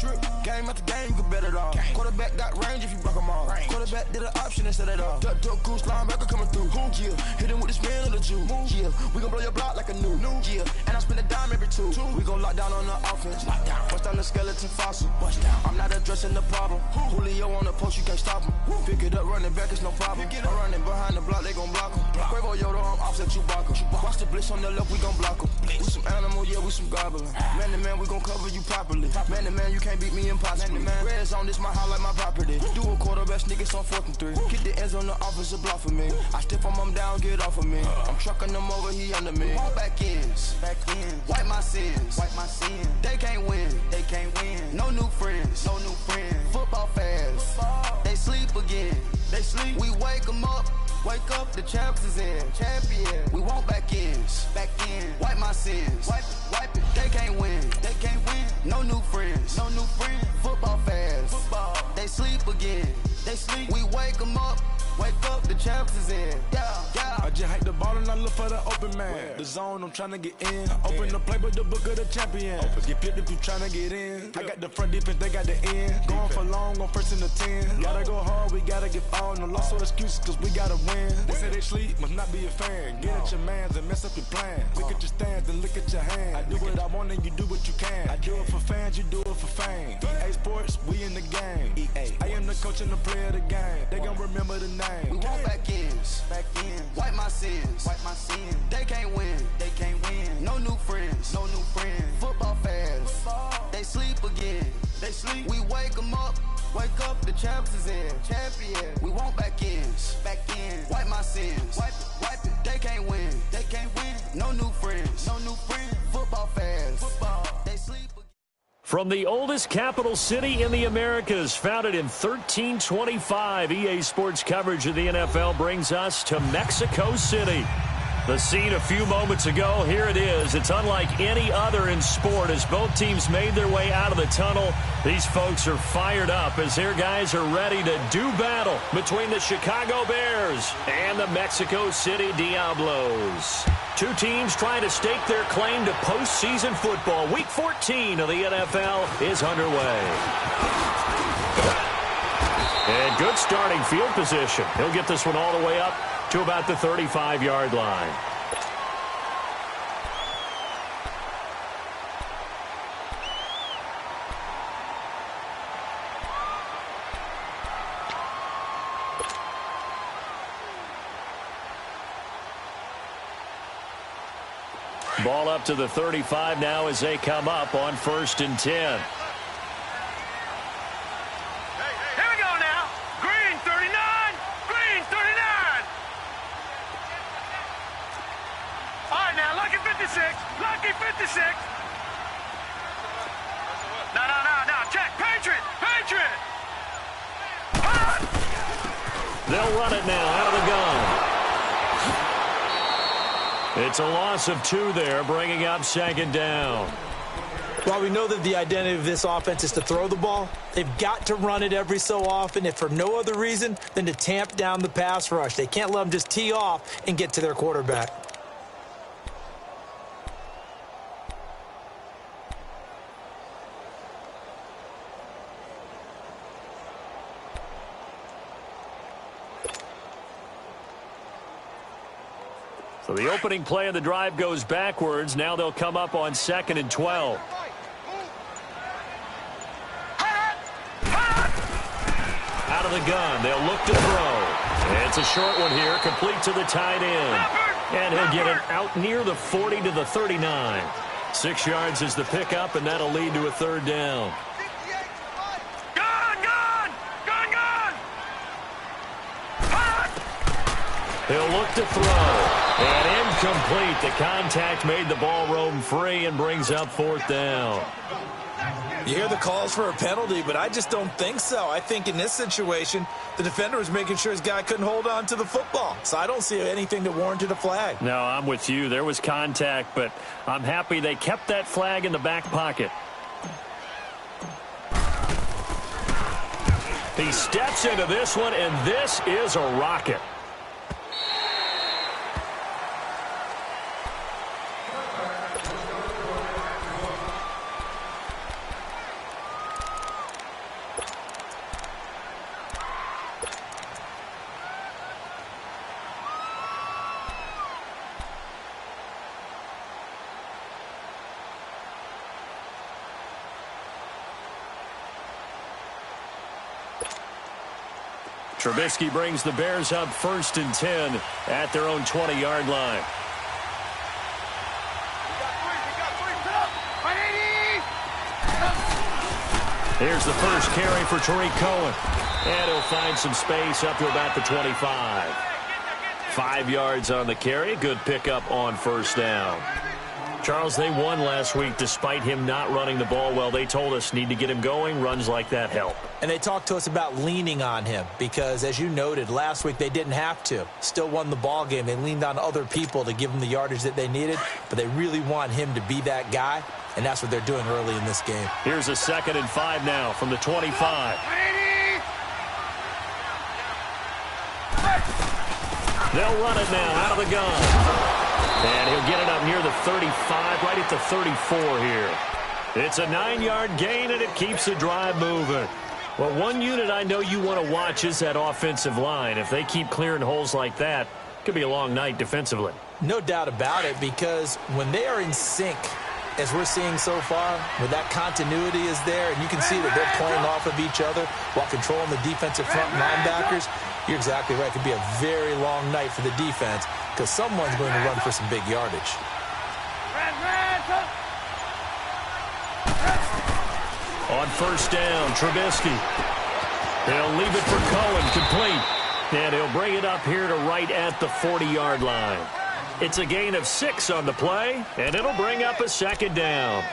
trip. Game after game, you can bet it all. Quarterback got range if you block them all. Quarterback did an option instead of all. Duck goose, linebacker coming through. Yeah, hit him with the spin of the Jew. Yeah, we gon' blow your block like a new. Yeah, and I spend a dime every two. We gon' lock down on the offense. Bust down the skeleton fossil. I'm not addressing the problem. Julio on the post, you can't stop him. Pick it up, running back, it's no problem. I'm running behind the block, they gon' block him. Quavo Yoda, I'm offset Chewbacca. Watch the blitz on the left, we gon' block him. We some animal, yeah, we some gobbler. Man to man, we gon' cover you properly. Man to man, you can't beat me impossibly. Red zone, this my highlight, my property. Do a quarterback sneak, it's on 4th and 3. Kick the ends on the offensive block for me. I step on him down, get off of me. I'm trucking them over, he under me. All back ends, wipe my sins, They can't win, No new friends, Football fast, they sleep again. We wake them up. Wake up, the champs is in. Champion. We want back ends. Wipe my sins. Wipe it. They can't win. No new friends. Football fast. They sleep again. We wake them up. Wake up, the champs is in. Yeah. I just hike the ball and I look for the open man. The zone, I'm trying to get in. Open the playbook, the book of the champion. Get flipped if you trying to get in. I got the front defense, they got the end. Going for long, on 1st and the 10. Gotta go hard, we gotta get all. No loss or excuses, cause we gotta win. They say they sleep, must not be a fan. Get at your mans and mess up your plans. Look at your stands and look at your hands. I do what I want and you do what you can. I do it for fans, you do it for fame. EA Sports, we in the game. I am the coach and the player of the game. They gon' remember the name. We want back ends. Wipe my sins. They can't win. No new friends. Football fast. They sleep again. We wake them up. Wake up, the champs is in. Champion. We want back ends. Wipe my sins. Wipe it. They can't win. No new friends. Football fast. They sleep again. From the oldest capital city in the Americas, founded in 1325, EA Sports coverage of the NFL brings us to Mexico City. The scene a few moments ago, here it is. It's unlike any other in sport as both teams made their way out of the tunnel. These folks are fired up as their guys are ready to do battle between the Chicago Bears and the Mexico City Diablos. Two teams trying to stake their claim to postseason football. Week 14 of the NFL is underway. And good starting field position. He'll get this one all the way up to about the 35-yard line. Ball up to the 35 now as they come up on 1st and 10. Lucky 56. No. Check. Patriot. They'll run it now out of the gun. It's a loss of 2 there, bringing up 2nd down. While we know that the identity of this offense is to throw the ball, they've got to run it every so often, if for no other reason than to tamp down the pass rush. They can't let them just tee off and get to their quarterback. So the opening play of the drive goes backwards. Now they'll come up on 2nd and 12. Out of the gun, they'll look to throw. It's a short one here, complete to the tight end. And he'll get it out near the 40 to the 39. 6 yards is the pickup, and that'll lead to a 3rd down. He'll look to throw. And incomplete. The contact made the ball roam free and brings up 4th down. You hear the calls for a penalty, but I just don't think so. I think in this situation, the defender was making sure his guy couldn't hold on to the football. So I don't see anything that warranted a flag. No, I'm with you. There was contact, but I'm happy they kept that flag in the back pocket. He steps into this one, and this is a rocket. Trubisky brings the Bears up 1st and 10 at their own 20-yard line. Here's the first carry for Tariq Cohen. And he'll find some space up to about the 25. 5 yards on the carry. Good pickup on 1st down. Charles, they won last week despite him not running the ball well. They told us need to get him going. Runs like that help. And they talked to us about leaning on him because, as you noted, last week they didn't have to. Still won the ball game. They leaned on other people to give them the yardage that they needed, but they really want him to be that guy, and that's what they're doing early in this game. Here's a 2nd and 5 now from the 25. They'll run it now out of the gun. And he'll get it up near the 35, right at the 34 here. It's a 9-yard gain, and it keeps the drive moving. Well, one unit I know you want to watch is that offensive line. If they keep clearing holes like that, it could be a long night defensively. No doubt about it, because when they are in sync, as we're seeing so far, where that continuity is there, and you can see that they're playing off of each other while controlling the defensive front linebackers, you're exactly right. It could be a very long night for the defense because someone's going to run for some big yardage. On 1st down, Trubisky. They'll leave it for Cohen, complete. And he'll bring it up here to right at the 40-yard line. It's a gain of 6 on the play, and it'll bring up a 2nd down.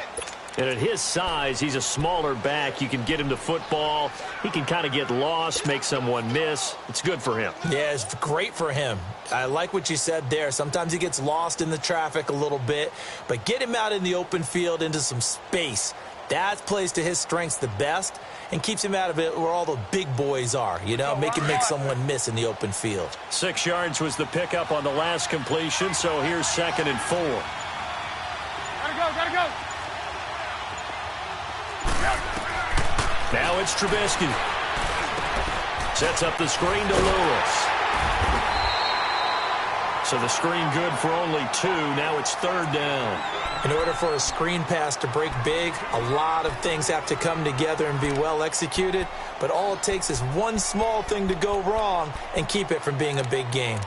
And at his size, he's a smaller back. You can get him the football. He can kind of get lost, make someone miss. It's good for him. Yeah, it's great for him. I like what you said there. Sometimes he gets lost in the traffic a little bit, but get him out in the open field into some space. That plays to his strengths the best and keeps him out of it where all the big boys are, you know, make someone miss in the open field. 6 yards was the pickup on the last completion, so here's 2nd and 4. Gotta go. Now it's Trubisky. Sets up the screen to Lewis. So the screen good for only 2. Now it's 3rd down. In order for a screen pass to break big, a lot of things have to come together and be well executed. But all it takes is one small thing to go wrong and keep it from being a big game.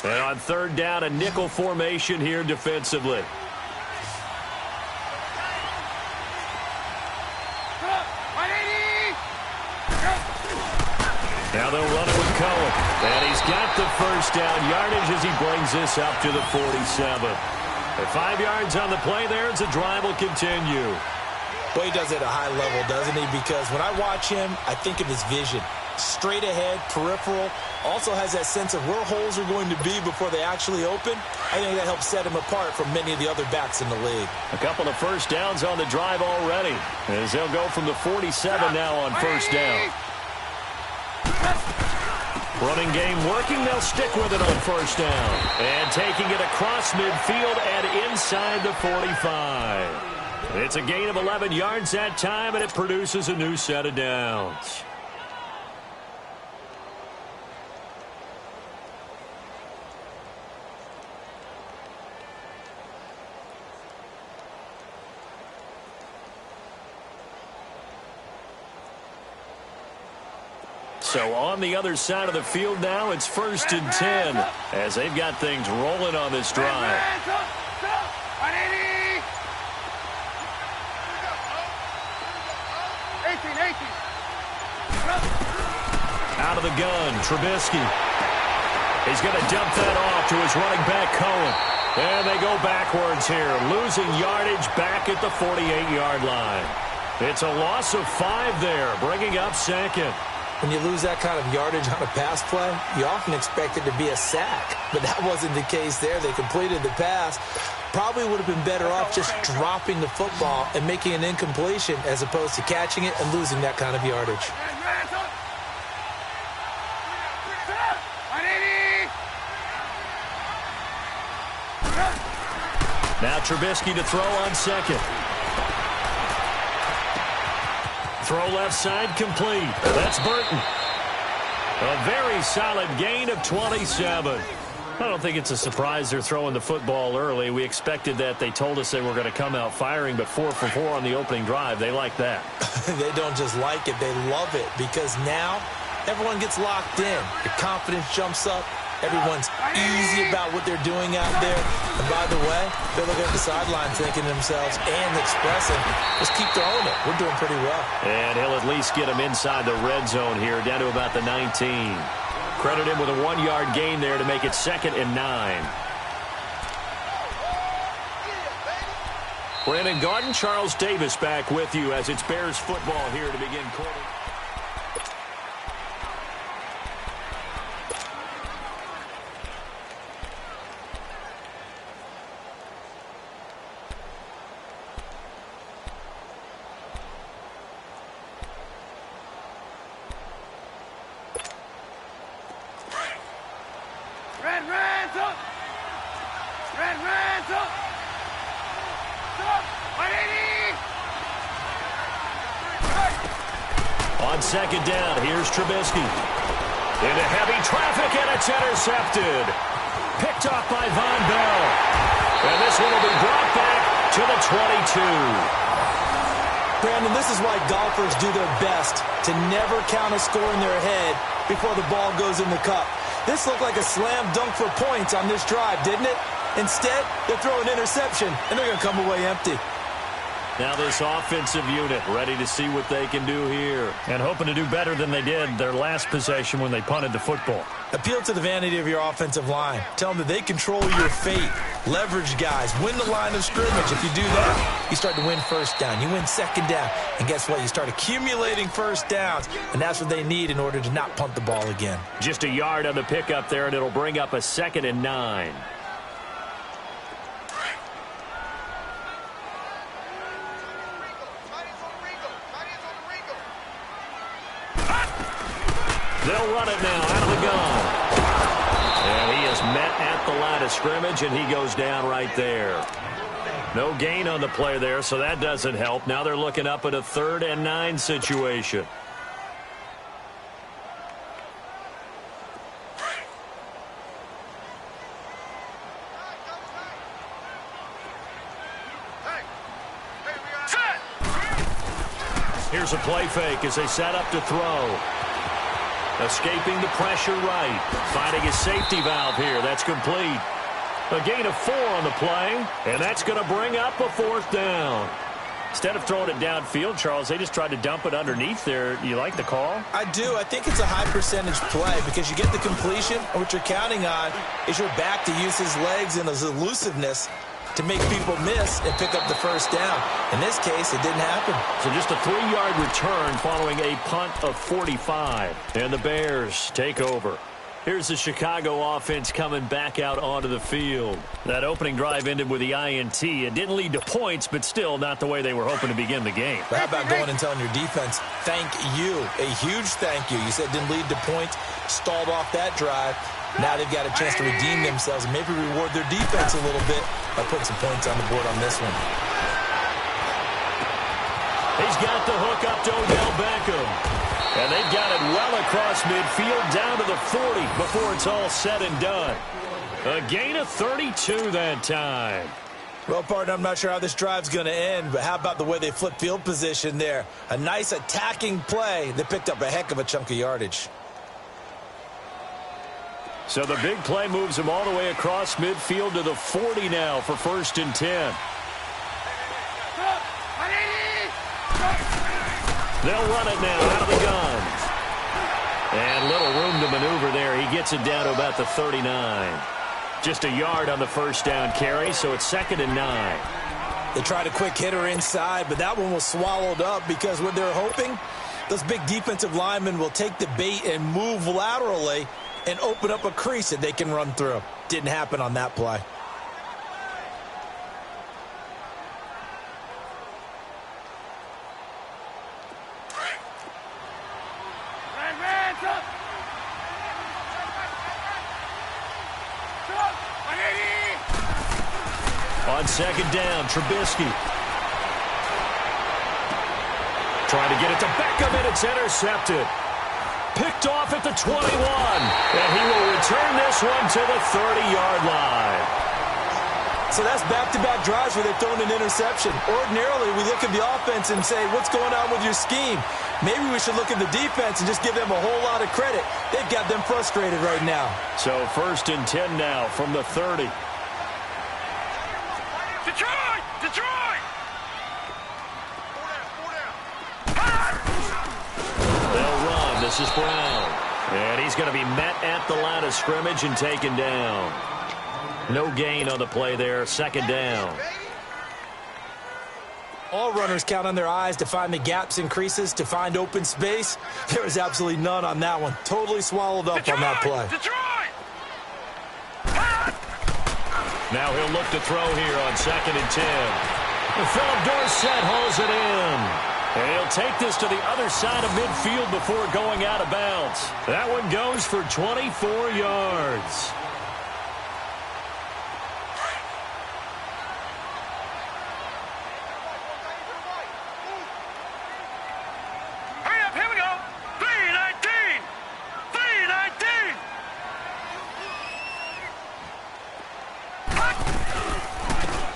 And on 3rd down, a nickel formation here defensively. Now they'll run it with Cohen. And he's got the 1st down yardage as he brings this up to the 47. At 5 yards on the play there, as the drive will continue. Well, he does it at a high level, doesn't he? Because when I watch him, I think of his vision. Straight ahead, peripheral, also has that sense of where holes are going to be before they actually open. I think that helps set him apart from many of the other backs in the league. A couple of 1st downs on the drive already, as they'll go from the 47 now on 1st down. Running game working, they'll stick with it on 1st down. And taking it across midfield and inside the 45. It's a gain of 11 yards that time, and it produces a new set of downs. So on the other side of the field now, it's 1st and 10 as they've got things rolling on this drive. Out of the gun, Trubisky. He's going to dump that off to his running back, Cohen. And they go backwards here, losing yardage back at the 48-yard line. It's a loss of 5 there, bringing up 2nd. When you lose that kind of yardage on a pass play, you often expect it to be a sack. But that wasn't the case there. They completed the pass. Probably would have been better off just dropping the football and making an incompletion as opposed to catching it and losing that kind of yardage. Now Trubisky to throw on 2nd. Throw left side complete. That's Burton. A very solid gain of 27. I don't think it's a surprise they're throwing the football early. We expected that. They told us they were going to come out firing, but 4 for 4 on the opening drive. They like that. They don't just like it, they love it, because now everyone gets locked in. Your confidence jumps up. Everyone's easy about what they're doing out there. And by the way, they're looking at the sideline thinking to themselves and expressing, just keep throwing it. We're doing pretty well. And he'll at least get them inside the red zone here, down to about the 19. Credit him with a 1-yard gain there to make it 2nd and 9. Brandon Garden, Charles Davis back with you as it's Bears football here to begin quarter. On 2nd down, here's Trubisky. Into heavy traffic, and it's intercepted. Picked off by Von Bell. And this one will be brought back to the 22. Brandon, this is why golfers do their best to never count a score in their head before the ball goes in the cup. This looked like a slam dunk for points on this drive, didn't it? Instead, they throw an interception, and they're going to come away empty. Now this offensive unit ready to see what they can do here. And hoping to do better than they did their last possession when they punted the football. Appeal to the vanity of your offensive line. Tell them that they control your fate. Leverage guys. Win the line of scrimmage. If you do that, you start to win first down. You win 2nd down. And guess what? You start accumulating first downs. And that's what they need in order to not punt the ball again. Just a yard on the pickup there, and it'll bring up a 2nd and 9. They'll run it now out of the gun. And he is met at the line of scrimmage, and he goes down right there. No gain on the play there, so that doesn't help. Now they're looking up at a 3rd and 9 situation. Here's a play fake as they set up to throw. Escaping the pressure right. Finding his safety valve here. That's complete. A gain of 4 on the play, and that's going to bring up a 4th down. Instead of throwing it downfield, Charles, they just tried to dump it underneath there. You like the call? I do. I think it's a high percentage play because you get the completion, and what you're counting on is your back to use his legs and his elusiveness to make people miss and pick up the first down. In this case, it didn't happen. So just a 3-yard return following a punt of 45. And the Bears take over. Here's the Chicago offense coming back out onto the field. That opening drive ended with the INT. It didn't lead to points, but still not the way they were hoping to begin the game. But how about going and telling your defense, thank you, a huge thank you. You said it didn't lead to points, stalled off that drive. Now they've got a chance to redeem themselves and maybe reward their defense a little bit by putting some points on the board on this one. He's got the hook up to Odell Beckham. And they've got it well across midfield down to the 40 before it's all said and done. A gain of 32 that time. Well, partner, I'm not sure how this drive's going to end, but how about the way they flip field position there? A nice attacking play that picked up a heck of a chunk of yardage. So the big play moves them all the way across midfield to the 40 now for 1st and 10. They'll run it now out of the gun. And little room to maneuver there. He gets it down to about the 39. Just a yard on the first down carry, so it's 2nd and 9. They tried a quick hitter inside, but that one was swallowed up because what they're hoping, those big defensive linemen will take the bait and move laterally and open up a crease that they can run through. Didn't happen on that play. On 2nd down, Trubisky. Trying to get it to Beckham, and it's intercepted. picked off at the 21. And he will return this one to the 30-yard line. So that's back-to-back drives where they've thrown an interception. Ordinarily, we look at the offense and say, what's going on with your scheme? Maybe we should look at the defense and just give them a whole lot of credit. They've got them frustrated right now. So 1st and 10 now from the 30. Detroit! Detroit! They'll run. This is Brown. And he's going to be met at the line of scrimmage and taken down. No gain on the play there. 2nd down. All runners count on their eyes to find the gaps and creases, to find open space. There was absolutely none on that one. Totally swallowed up on that play. Detroit! Now he'll look to throw here on 2nd and 10. Philip Dorsett hauls it in. And he'll take this to the other side of midfield before going out of bounds. That one goes for 24 yards.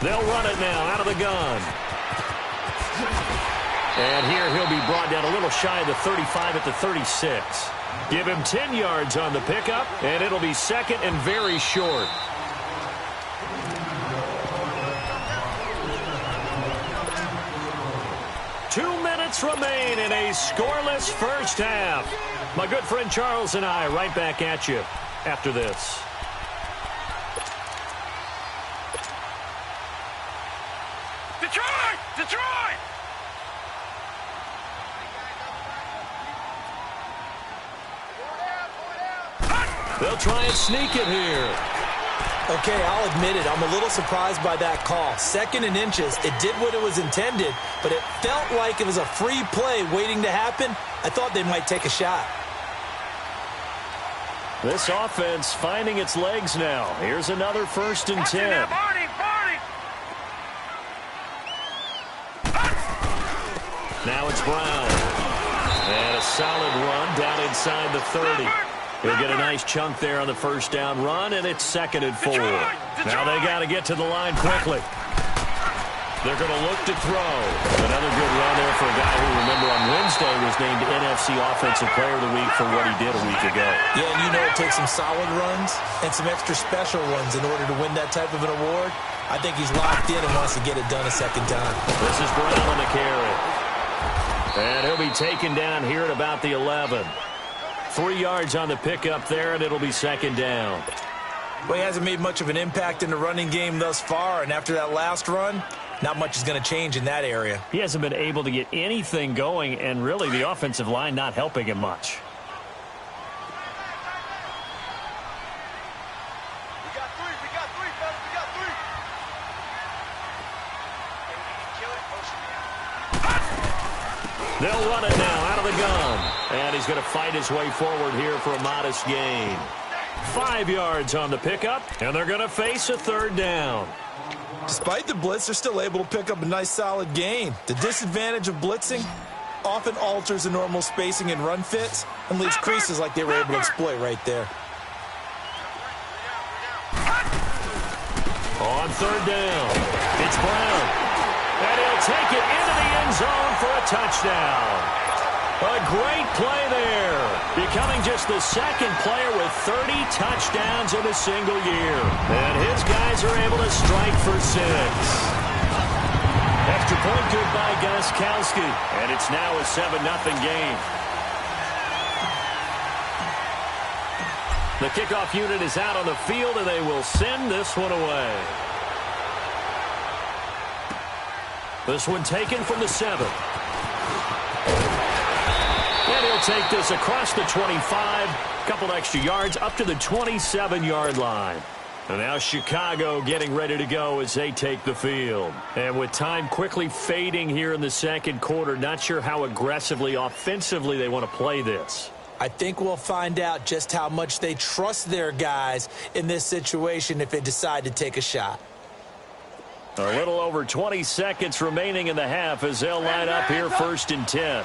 They'll run it now out of the gun. And here he'll be brought down a little shy of the 35 at the 36. Give him 10 yards on the pickup, and it'll be 2nd and very short. Two minutes remain in a scoreless first half. My good friend Charles and I right back at you after this. Detroit! Detroit! They'll try and sneak it here. Okay, I'll admit it. I'm a little surprised by that call. 2nd and inches. It did what it was intended, but it felt like it was a free play waiting to happen. I thought they might take a shot. This offense finding its legs now. Here's another 1st and 10. Now it's Brown. And a solid run down inside the 30. He'll get a nice chunk there on the 1st down run, and it's 2nd and 4. Now they got to get to the line quickly. They're going to look to throw. Another good run there for a guy who, remember, on Wednesday was named NFC Offensive Player of the Week for what he did a week ago. Yeah, and you know it takes some solid runs and some extra special ones in order to win that type of an award. I think he's locked in and wants to get it done a 2nd time. This is Brown on the carry. And he'll be taken down here at about the 11. 3 yards on the pickup there, and it'll be 2nd down. Well, he hasn't made much of an impact in the running game thus far, and after that last run, not much is going to change in that area. He hasn't been able to get anything going, and really the offensive line not helping him much. They'll run it now out of the gun. And he's going to fight his way forward here for a modest gain. 5 yards on the pickup, and they're going to face a 3rd down. Despite the blitz, they're still able to pick up a nice solid gain. The disadvantage of blitzing often alters the normal spacing and run fits and leaves creases like they were able to exploit right there. On 3rd down, it's Brown. And he'll take it into the end zone for a touchdown. A great play there. Becoming just the 2nd player with 30 touchdowns in a single year. And his guys are able to strike for 6. Extra point good by Gostkowski. And it's now a 7-0 game. The kickoff unit is out on the field, and they will send this one away. This one taken from the 7. And he'll take this across the 25. Couple extra yards up to the 27-yard line. And now Chicago getting ready to go as they take the field. And with time quickly fading here in the 2nd quarter, not sure how aggressively, offensively they want to play this. I think we'll find out just how much they trust their guys in this situation if they decide to take a shot. A little over 20 seconds remaining in the half as they'll line up here 1st and 10.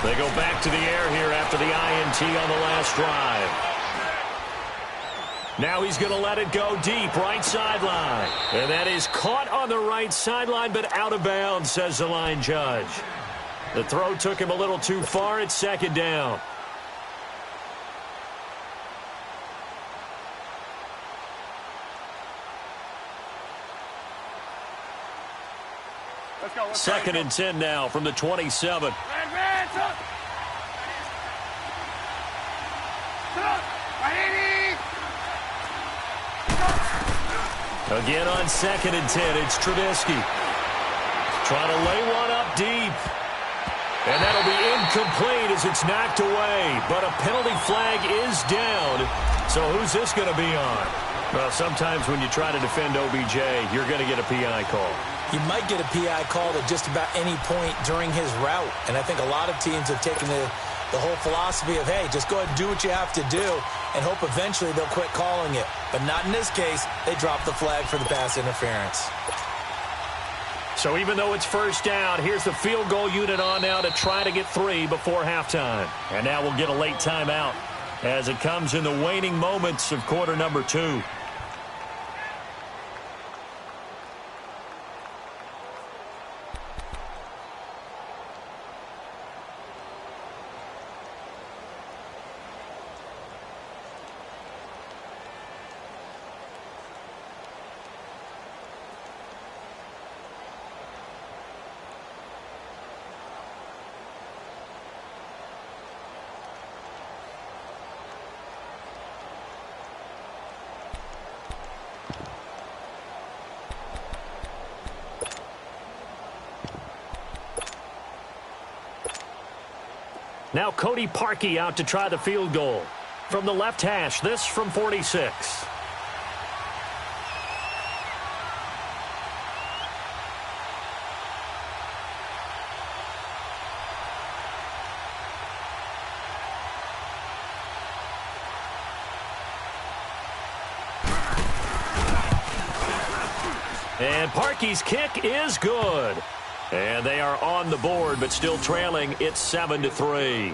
They go back to the air here after the INT on the last drive. Now he's going to let it go deep, right sideline. And that is caught on the right sideline, but out of bounds, says the line judge. The throw took him a little too far. It's second down. Second and 10 now from the 27. Again on second and 10, it's Trubisky. Trying to lay one up deep. And that'll be incomplete as it's knocked away. But a penalty flag is down. So who's this going to be on? Well, sometimes when you try to defend OBJ, you're going to get a PI call. You might get a PI call at just about any point during his route. And I think a lot of teams have taken the whole philosophy of, hey, just go ahead and do what you have to do and hope eventually they'll quit calling it. But not in this case. They dropped the flag for the pass interference. So even though it's first down, here's the field goal unit on now to try to get 3 before halftime. And now we'll get a late timeout as it comes in the waning moments of quarter number 2. Now Cody Parkey out to try the field goal. From the left hash, this from 46. And Parkey's kick is good. And they are on the board, but still trailing. It's 7-3.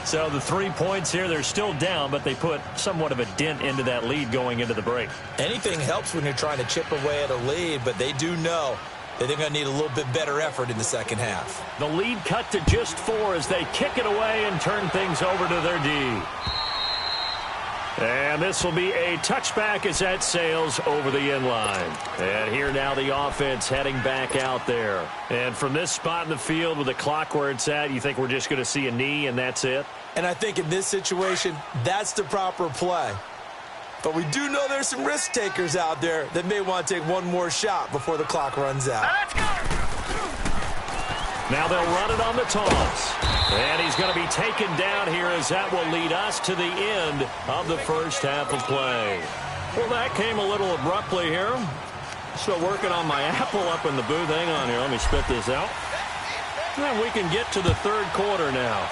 So the 3 points here, they're still down, but they put somewhat of a dent into that lead going into the break. Anything helps when you're trying to chip away at a lead, but they do know that they're going to need a little bit better effort in the second half. The lead cut to just 4 as they kick it away and turn things over to their D. And this will be a touchback as that sails over the end line. And here now the offense heading back out there. And from this spot in the field with the clock where it's at, you think we're just going to see a knee and that's it? And I think in this situation, that's the proper play. But we do know there's some risk takers out there that may want to take one more shot before the clock runs out. Let's go! Now they'll run it on the toss. And he's going to be taken down here as that will lead us to the end of the first half of play. Well, that came a little abruptly here. Still working on my apple up in the booth. Hang on here. Let me spit this out. And we can get to the third quarter now.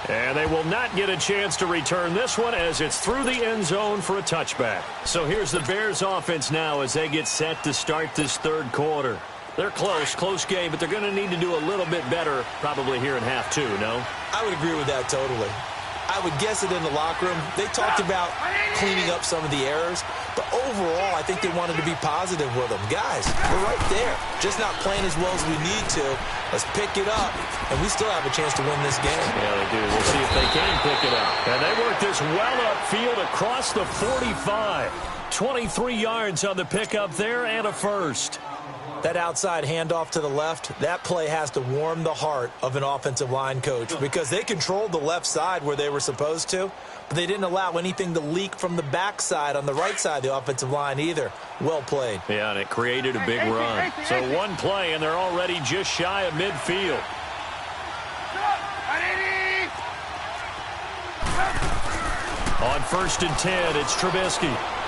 And they will not get a chance to return this one as it's through the end zone for a touchback. So here's the Bears offense now as they get set to start this third quarter. They're close game, but they're going to need to do a little bit better probably here in half 2, no? I would agree with that totally. I would guess it in the locker room. They talked about cleaning up some of the errors, but overall, I think they wanted to be positive with them. Guys, we're right there. Just not playing as well as we need to. Let's pick it up, and we still have a chance to win this game. Yeah, they do. We'll see if they can pick it up. And they work this well upfield across the 45. 23 yards on the pickup there and a first. That outside handoff to the left, that play has to warm the heart of an offensive line coach because they controlled the left side where they were supposed to, but they didn't allow anything to leak from the backside on the right side of the offensive line either. Well played. Yeah, and it created a big run. So one play, and they're already just shy of midfield. On 1st and 10, it's Trubisky.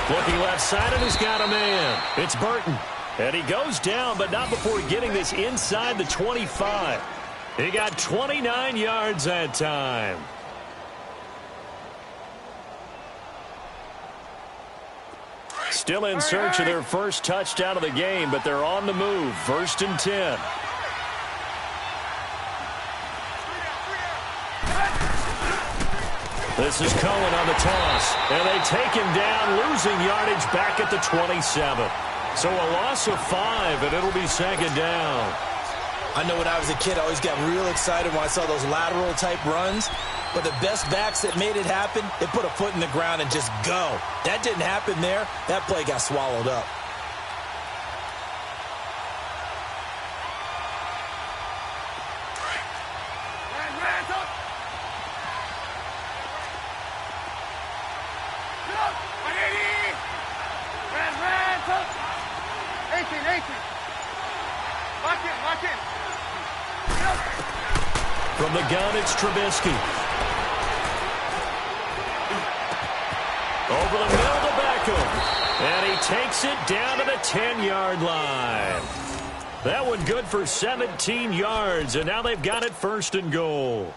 Looking left side, and he's got a man. It's Burton. And he goes down, but not before getting this inside the 25. He got 29 yards that time. Still in search of their first touchdown of the game, but they're on the move. 1st and 10. This is Cohen on the toss, and they take him down, losing yardage back at the 27. So a loss of 5, and it'll be 2nd down. I know when I was a kid, I always got real excited when I saw those lateral-type runs. But the best backs that made it happen, they put a foot in the ground and just go. That didn't happen there. That play got swallowed up. From the gun, it's Trubisky. Over the middle to Beckham. And he takes it down to the 10-yard line. That one good for 17 yards, and now they've got it 1st and goal.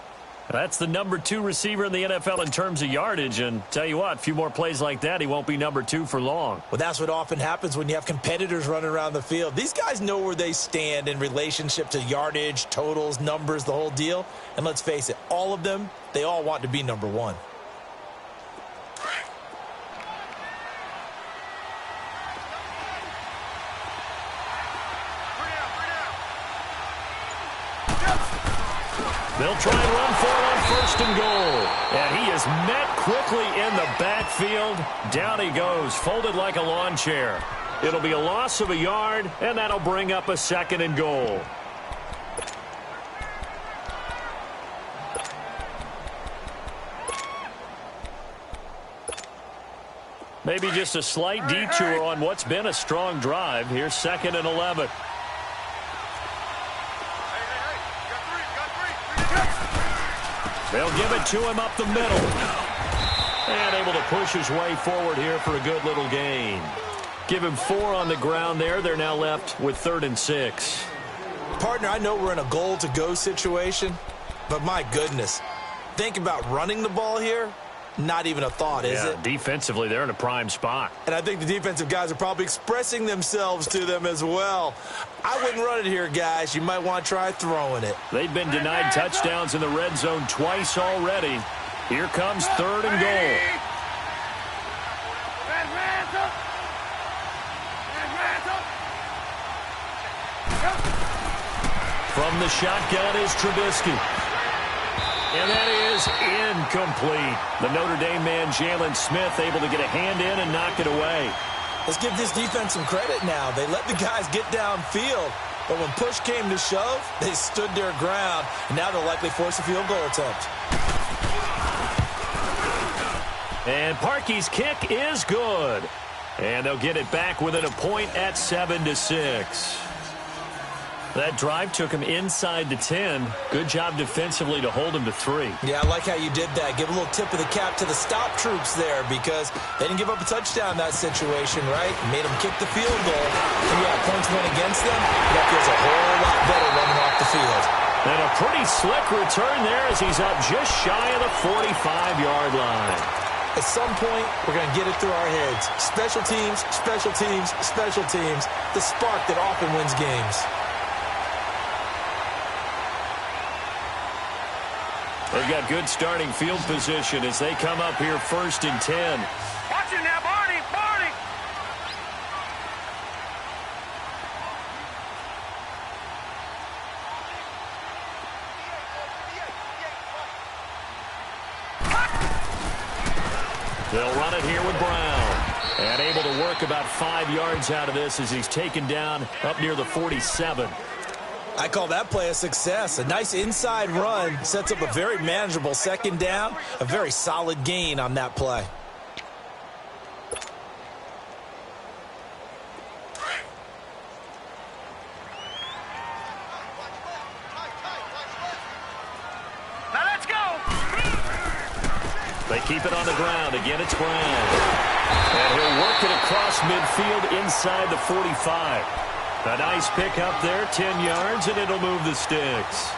That's the number 2 receiver in the NFL in terms of yardage, and tell you what, a few more plays like that, he won't be number 2 for long. Well, that's what often happens when you have competitors running around the field. These guys know where they stand in relationship to yardage, totals, numbers, the whole deal. And let's face it, all of them, they all want to be number 1. They'll try and run for it on 1st and goal. And he is met quickly in the backfield. Down he goes, folded like a lawn chair. It'll be a loss of a yard, and that'll bring up a 2nd and goal. Maybe just a slight detour on what's been a strong drive. Here's 2nd and 11. They'll give it to him up the middle. And able to push his way forward here for a good little gain. Give him 4 on the ground there. They're now left with 3rd and 6. Partner, I know we're in a goal-to-go situation, but my goodness, think about running the ball here. Not even a thought, is it? Defensively, they're in a prime spot. And I think the defensive guys are probably expressing themselves to them as well. I wouldn't run it here, guys. You might want to try throwing it. They've been denied touchdowns in the red zone twice already. Here comes 3rd and goal. From the shotgun is Trubisky. And that is incomplete. The Notre Dame man, Jalen Smith, able to get a hand in and knock it away. Let's give this defense some credit now. They let the guys get downfield, but when push came to shove, they stood their ground, and now they'll likely force a field goal attempt. And Parkey's kick is good. And they'll get it back within a point at 7-6. That drive took him inside the 10. Good job defensively to hold him to 3. Yeah, I like how you did that. Give a little tip of the cap to the stop troops there because they didn't give up a touchdown in that situation, right? Made them kick the field goal. And yeah, points went against them. That feels a whole lot better running off the field. And a pretty slick return there as he's up just shy of the 45-yard line. At some point, we're going to get it through our heads. Special teams, special teams, special teams. The spark that often wins games. They've got good starting field position as they come up here 1st and 10. Watch it now, Barney! Barney! They'll run it here with Brown. And able to work about 5 yards out of this as he's taken down up near the 47. I call that play a success. A nice inside run sets up a very manageable 2nd down. A very solid gain on that play. Now let's go! They keep it on the ground. Again, it's Brown. And he'll work it across midfield inside the 45. A nice pick up there, 10 yards, and it'll move the sticks.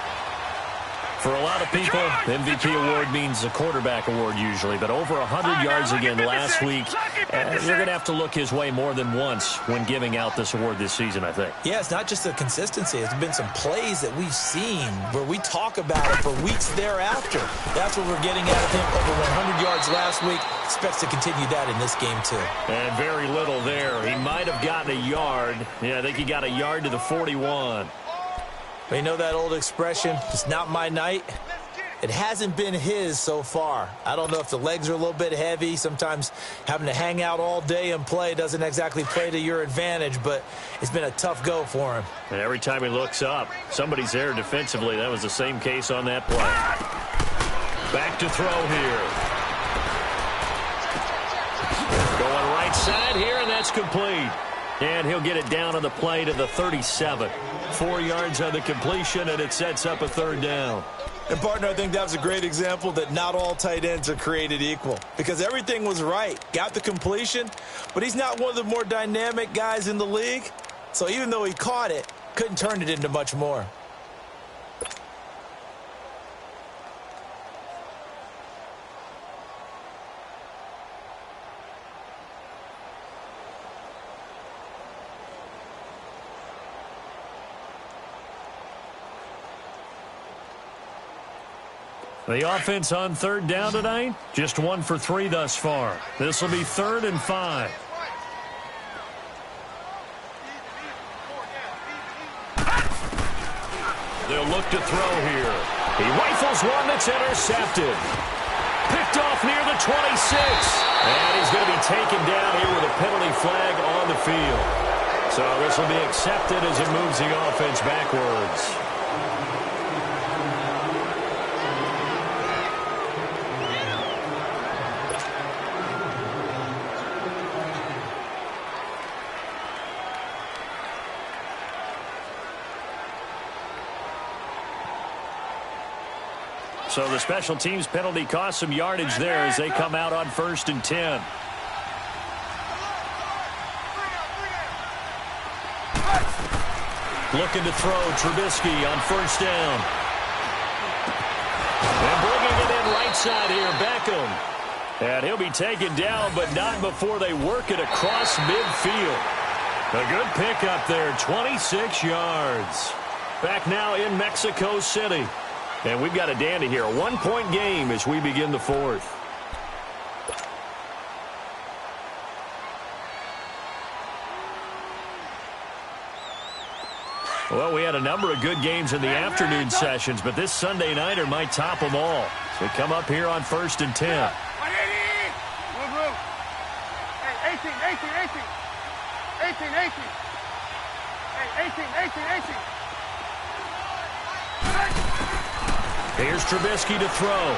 For a lot of people, MVP award means a quarterback award usually, but over 100 yards again last week You're going to have to look his way more than once when giving out this award this season, I think. Yeah, it's not just the consistency. It's been some plays that we've seen where we talk about it for weeks thereafter. That's what we're getting out of him. Over 100 yards last week. Expects to continue that in this game, too. And very little there. He might have gotten a yard. Yeah, I think he got a yard to the 41. But you know that old expression, it's not my night? It hasn't been his so far. I don't know if the legs are a little bit heavy. Sometimes having to hang out all day and play doesn't exactly play to your advantage, but it's been a tough go for him. And every time he looks up, somebody's there defensively. That was the same case on that play. Back to throw here. Going right side here, and that's complete. And he'll get it down on the play to the 37. 4 yards on the completion, and it sets up a third down. And, partner, I think that was a great example that not all tight ends are created equal because everything was right. Got the completion, but he's not one of the more dynamic guys in the league. So even though he caught it, couldn't turn it into much more. The offense on third down tonight, just 1 for 3 thus far. This will be 3rd and 5. They'll look to throw here. He rifles one that's intercepted. Picked off near the 26. And he's going to be taken down here with a penalty flag on the field. So this will be accepted as it moves the offense backwards. So the special teams penalty cost some yardage there as they come out on 1st and 10. Looking to throw Trubisky on 1st down. And bringing it in right side here, Beckham. And he'll be taken down, but not before they work it across midfield. A good pickup there, 26 yards. Back now in Mexico City. And we've got a dandy here. A 1-point game as we begin the 4th. Well, we had a number of good games in the afternoon sessions, but this Sunday nighter might top them all. So we come up here on 1st and 10. Hey, 18. Here's Trubisky to throw.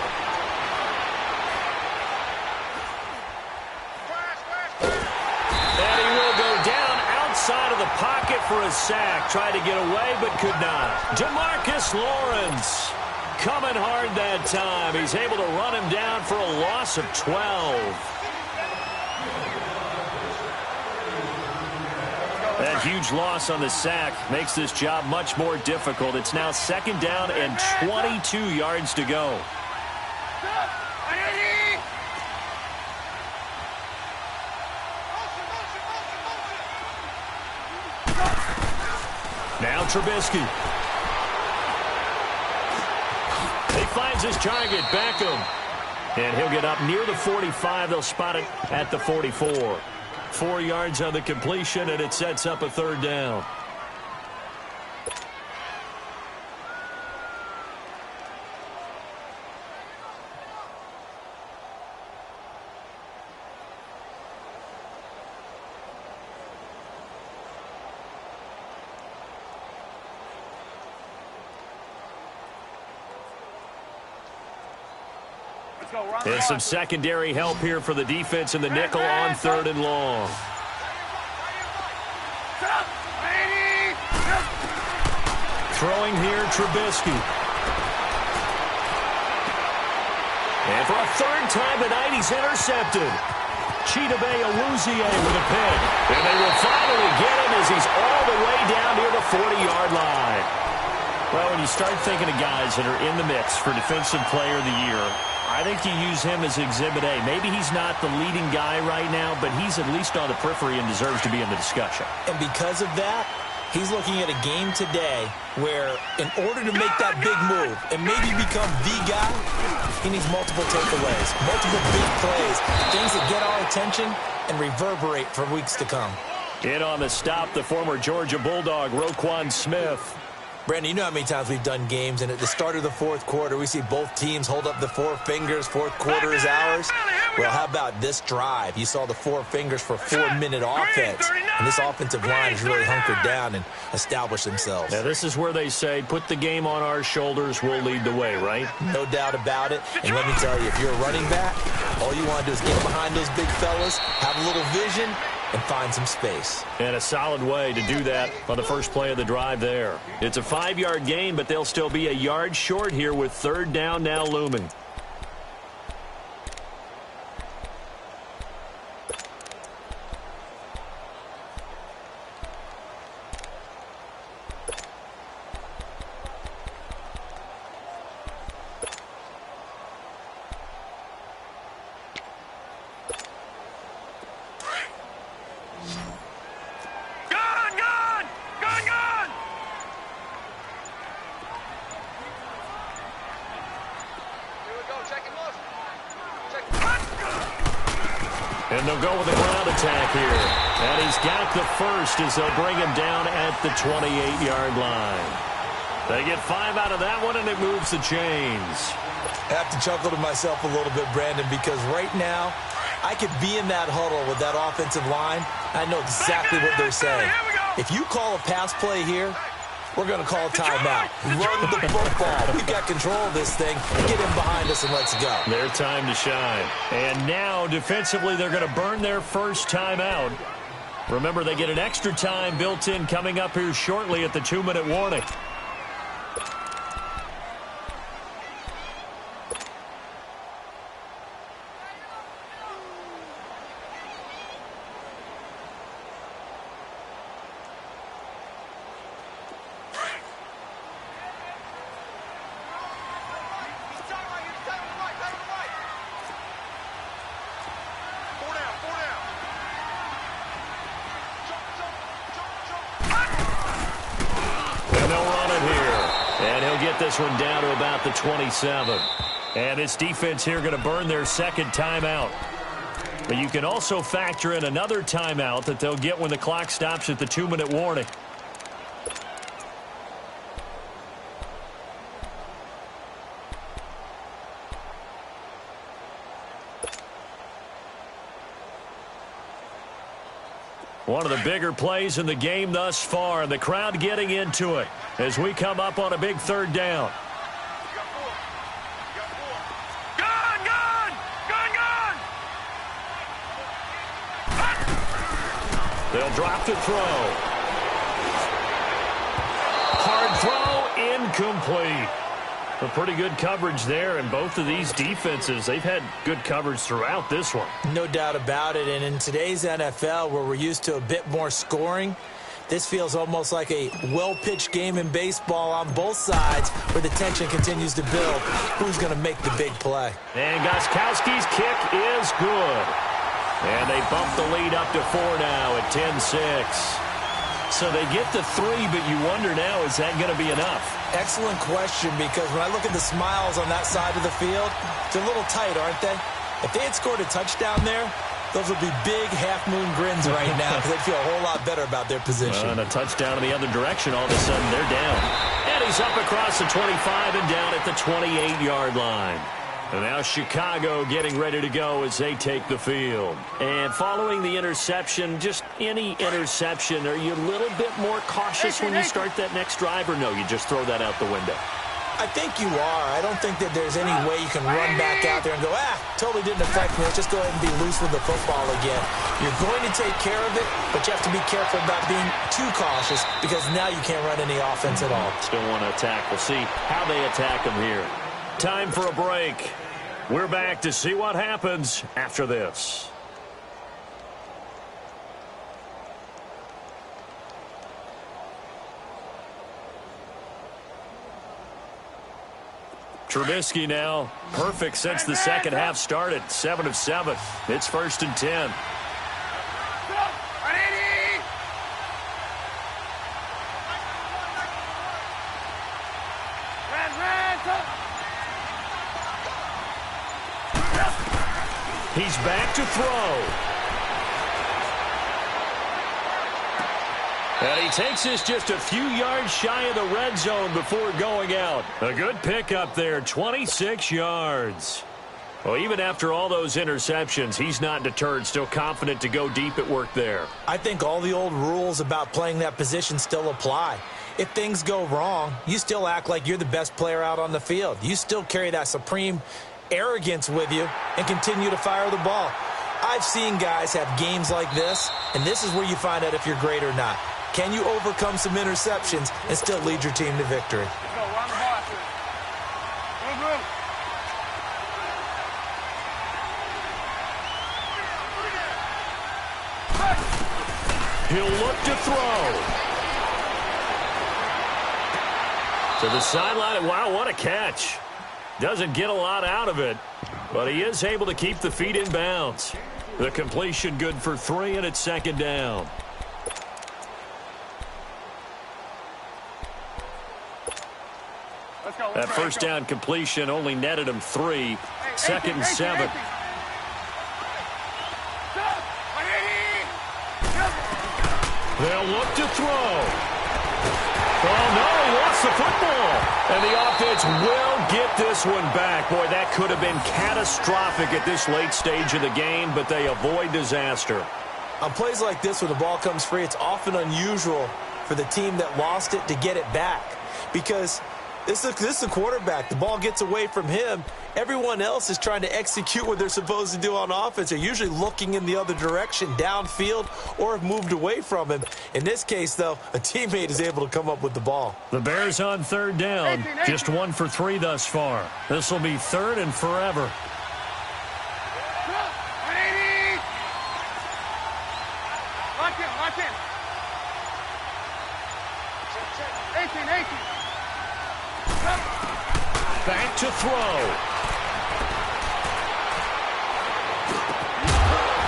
And he will go down outside of the pocket for a sack. Tried to get away, but could not. Demarcus Lawrence coming hard that time. He's able to run him down for a loss of 12. That huge loss on the sack makes this job much more difficult. It's now 2nd down and 22 yards to go. Now Trubisky. He finds his target, Beckham. And he'll get up near the 45. They'll spot it at the 44. 4 yards on the completion, and it sets up a 3rd down. And some secondary help here for the defense in the nickel on 3rd and long. Throwing here, Trubisky. And for a 3rd time tonight, he's intercepted. Chidobe Awuzie with a pick. And they will finally get him as he's all the way down near the 40-yard line. Well, when you start thinking of guys that are in the mix for Defensive Player of the Year, I think you use him as Exhibit A. Maybe he's not the leading guy right now, but he's at least on the periphery and deserves to be in the discussion. And because of that, he's looking at a game today where in order to make that big move and maybe become the guy, he needs multiple takeaways, multiple big plays, things that get our attention and reverberate for weeks to come. In on the stop, the former Georgia Bulldog, Roquan Smith. Brandon, you know how many times we've done games, and at the start of the fourth quarter, we see both teams hold up the four fingers, fourth quarter is ours. Well, how about this drive? You saw the four fingers for 4-minute offense, and this offensive line has really hunkered down and established themselves. Now, this is where they say, put the game on our shoulders, we'll lead the way, right? No doubt about it, and let me tell you, if you're a running back, all you want to do is get behind those big fellas, have a little vision, and find some space. And a solid way to do that on the first play of the drive there. It's a 5-yard gain, but they'll still be a yard short here with third down now looming. And they'll go with a ground attack here. And he's got the first as they'll bring him down at the 28-yard line. They get 5 out of that one, and it moves the chains. I have to chuckle to myself a little bit, Brandon, because right now I could be in that huddle with that offensive line. I know exactly what they're saying. If you call a pass play here, we're going to call a timeout. Run the football. We've got control of this thing. Get him behind us and let's go. Their time to shine. And now, defensively, they're going to burn their first timeout. Remember, they get an extra time built in coming up here shortly at the 2-minute warning. This one down to about the 27. And this defense here going to burn their second timeout. But you can also factor in another timeout that they'll get when the clock stops at the 2-minute warning. One of the bigger plays in the game thus far, and the crowd getting into it as we come up on a big third down. They'll drop to throw. Hard throw, incomplete. A pretty good coverage there, and both of these defenses, they've had good coverage throughout this one. No doubt about it, and in today's NFL, where we're used to a bit more scoring, this feels almost like a well-pitched game in baseball on both sides where the tension continues to build. Who's going to make the big play? And Gostkowski's kick is good. And they bump the lead up to 4 now at 10-6. So they get to 3, but you wonder now, is that going to be enough? Excellent question, because when I look at the smiles on that side of the field, they're a little tight, aren't they? If they had scored a touchdown there, those would be big half-moon grins right now because they'd feel a whole lot better about their position. And a touchdown in the other direction, all of a sudden they're down. And he's up across the 25 and down at the 28-yard line. And now Chicago getting ready to go as they take the field. And following the interception, just any interception, are you a little bit more cautious when you start that next drive, or no, you just throw that out the window? I think you are. I don't think that there's any way you can run back out there and go, totally didn't affect me. Let's just go ahead and be loose with the football again. You're going to take care of it, but you have to be careful about being too cautious because now you can't run any offense at all. Still want to attack. We'll see how they attack them here. Time for a break. We're back to see what happens after this. Trubisky now, perfect since the second half started. 7 of 7. It's 1st and 10. He's back to throw. And he takes this just a few yards shy of the red zone before going out. A good pickup there, 26 yards. Well, even after all those interceptions, he's not deterred, still confident to go deep at work there. I think all the old rules about playing that position still apply. If things go wrong, you still act like you're the best player out on the field. You still carry that supreme arrogance with you and continue to fire the ball. I've seen guys have games like this, and this is where you find out if you're great or not. Can you overcome some interceptions and still lead your team to victory? He'll look to throw. To the sideline. Wow, what a catch. Doesn't get a lot out of it, but he is able to keep the feet in bounds. The completion good for 3, and it's 2nd down. That first down completion only netted him 3. 2nd and 7. They'll look to throw. Oh, no, he lost the football. And the offense will get this one back. Boy, that could have been catastrophic at this late stage of the game, but they avoid disaster. On plays like this where the ball comes free, it's often unusual for the team that lost it to get it back. Because this is the quarterback. The ball gets away from him. Everyone else is trying to execute what they're supposed to do on offense. They're usually looking in the other direction, downfield, or have moved away from him. In this case, though, a teammate is able to come up with the ball. The Bears on 3rd down. Just 1 for 3 thus far. This will be 3rd and forever. Watch it. 18. Back to throw.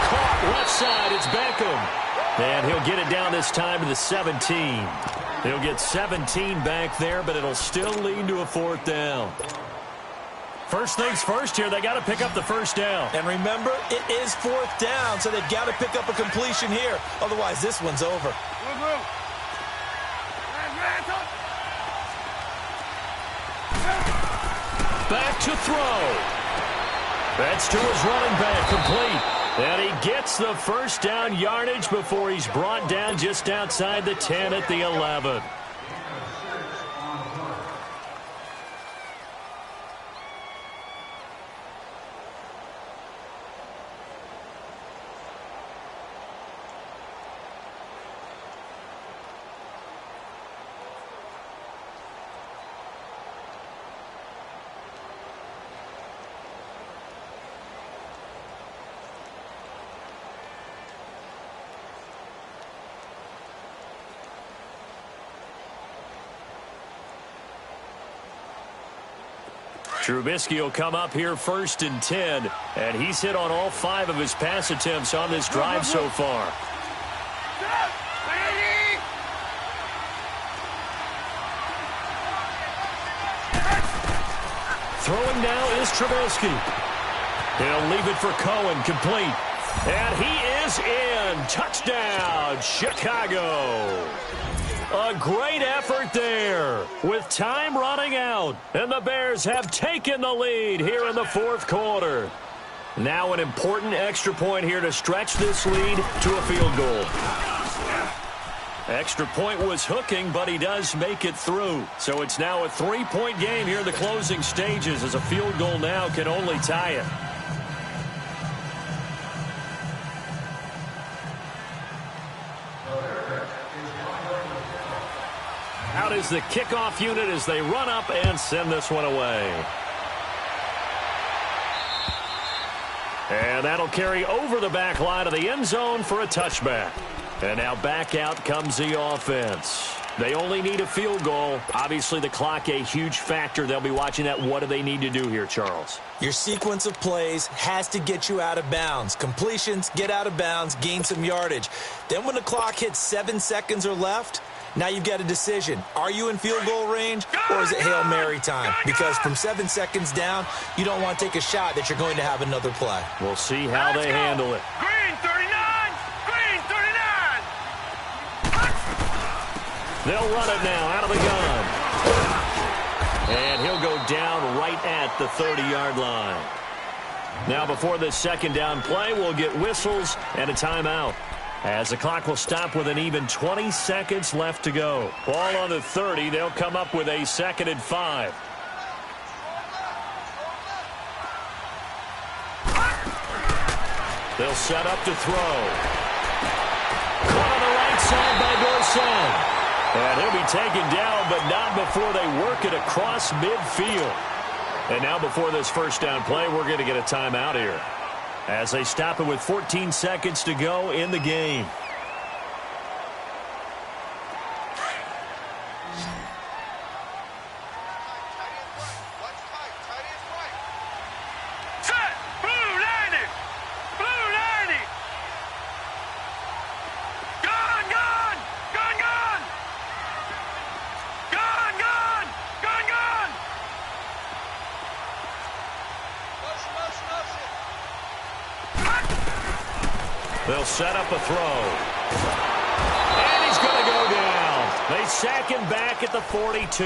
Caught left side. It's Beckham. And he'll get it down this time to the 17. He'll get 17 back there, but it'll still lead to a 4th down. First things first here, they got to pick up the first down. And remember, it is 4th down, so they've got to pick up a completion here. Otherwise, this one's over. Back to throw. That's to his running back, complete. And he gets the first down yardage before he's brought down just outside the 10 at the 11. Trubisky will come up here 1st and 10, and he's hit on all 5 of his pass attempts on this drive so far. Throwing now is Trubisky. He'll leave it for Cohen, complete. And he is in. Touchdown, Chicago. A great effort there with time running out. And the Bears have taken the lead here in the 4th quarter. Now an important extra point here to stretch this lead to a field goal. Extra point was hooking, but he does make it through. So it's now a 3-point game here in the closing stages, as a field goal now can only tie it. Out is the kickoff unit as they run up and send this one away. And that'll carry over the back line of the end zone for a touchback. And now back out comes the offense. They only need a field goal. Obviously, the clock a huge factor. They'll be watching that. What do they need to do here, Charles? Your sequence of plays has to get you out of bounds. Completions, get out of bounds, gain some yardage. Then when the clock hits 7 seconds or left, now you've got a decision. Are you in field goal range, or is it Hail Mary time? Because from 7 seconds down, you don't want to take a shot that you're going to have another play. We'll see how they handle it. Green 39! Green 39! They'll run it now out of the gun. And he'll go down right at the 30-yard line. Now before this second down play, we'll get whistles and a timeout, as the clock will stop with an even 20 seconds left to go. Ball on the 30. They'll come up with a 2nd and 5. They'll set up to throw. Caught on the right side by Dorsett. And he'll be taken down, but not before they work it across midfield. And now before this first down play, we're going to get a timeout here, as they stop it with 14 seconds to go in the game. Set! Blue 90! Blue 90! Gun, gun! Gun, gun! Gun, gun! Gun, gun! They'll set up a throw. And he's going to go down. They sack him back at the 42.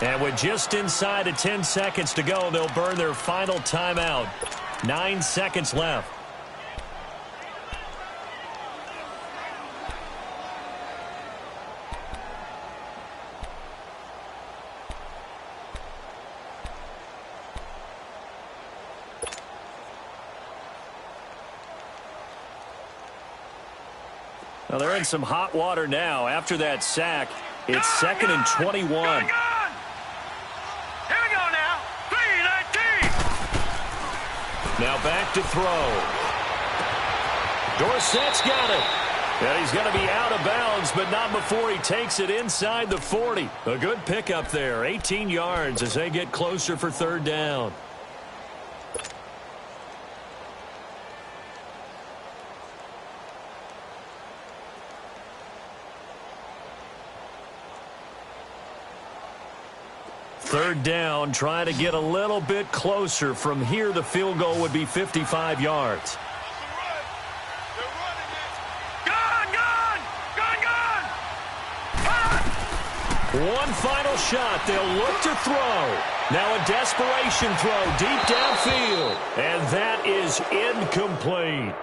And with just inside of 10 seconds to go, they'll burn their final timeout. 9 seconds left. Well, they're in some hot water now. After that sack, it's 2nd and 21. Gun, gun! Here we go now. 3-19! Now back to throw. Dorsett's got it. And he's going to be out of bounds, but not before he takes it inside the 40. A good pickup there. 18 yards as they get closer for 3rd down. Third down, trying to get a little bit closer. From here, the field goal would be 55 yards. Gun, gun! Gun, gun! One final shot. They'll look to throw. Now a desperation throw deep downfield. And that is incomplete.